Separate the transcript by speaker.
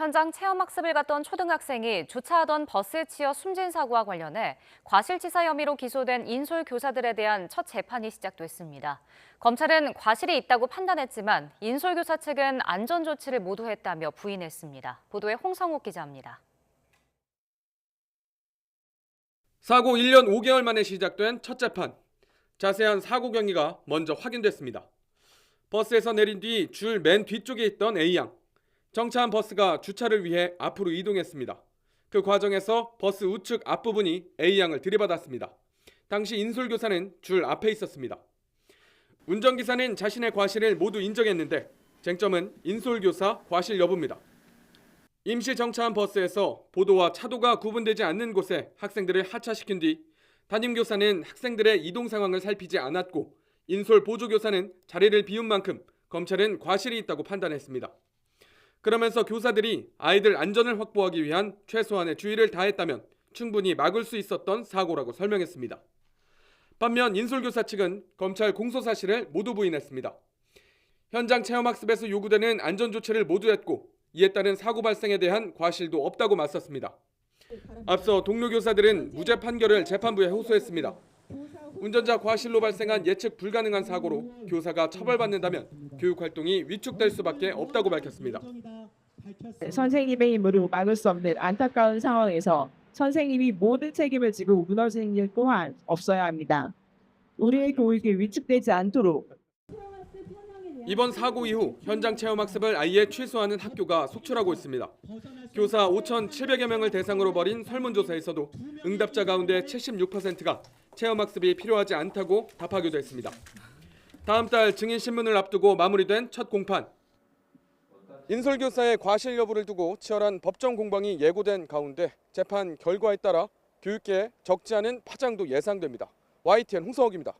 Speaker 1: 현장 체험학습을 갔던 초등학생이 주차하던 버스에 치여 숨진 사고와 관련해 과실치사 혐의로 기소된 인솔 교사들에 대한 첫 재판이 시작됐습니다. 검찰은 과실이 있다고 판단했지만 인솔 교사 측은 안전조치를 모두 했다며 부인했습니다. 보도에 홍성욱 기자입니다.
Speaker 2: 사고 1년 5개월 만에 시작된 첫 재판. 자세한 사고 경위가 먼저 확인됐습니다. 버스에서 내린 뒤 줄 맨 뒤쪽에 있던 A양. 정차한 버스가 주차를 위해 앞으로 이동했습니다. 그 과정에서 버스 우측 앞부분이 A양을 들이받았습니다. 당시 인솔교사는 줄 앞에 있었습니다. 운전기사는 자신의 과실을 모두 인정했는데 쟁점은 인솔교사 과실 여부입니다. 임시 정차한 버스에서 보도와 차도가 구분되지 않는 곳에 학생들을 하차시킨 뒤 담임교사는 학생들의 이동 상황을 살피지 않았고 인솔 보조교사는 자리를 비운 만큼 검찰은 과실이 있다고 판단했습니다. 그러면서 교사들이 아이들 안전을 확보하기 위한 최소한의 주의를 다했다면 충분히 막을 수 있었던 사고라고 설명했습니다. 반면 인솔교사 측은 검찰 공소 사실을 모두 부인했습니다. 현장 체험학습에서 요구되는 안전조치를 모두 했고 이에 따른 사고 발생에 대한 과실도 없다고 맞섰습니다. 앞서 동료 교사들은 무죄 판결을 재판부에 호소했습니다. 운전자 과실로 발생한 예측 불가능한 사고로 교사가 처벌받는다면 교육활동이 위축될 수밖에 없다고 밝혔습니다.
Speaker 3: 선생님의 힘으로 막을 수 없는 안타까운 상황에서 선생님이 모든 책임을 지고 무너지는 일 또한 없어야 합니다. 우리의 교육이 위축되지 않도록
Speaker 2: 이번 사고 이후 현장 체험학습을 아예 취소하는 학교가 속출하고 있습니다. 교사 5,700여 명을 대상으로 벌인 설문조사에서도 응답자 가운데 76%가 체험학습이 필요하지 않다고 답하기도 했습니다. 다음 달 증인신문을 앞두고 마무리된 첫 공판. 인솔교사의 과실 여부를 두고 치열한 법정 공방이 예고된 가운데 재판 결과에 따라 교육계에 적지 않은 파장도 예상됩니다. YTN 홍성욱입니다.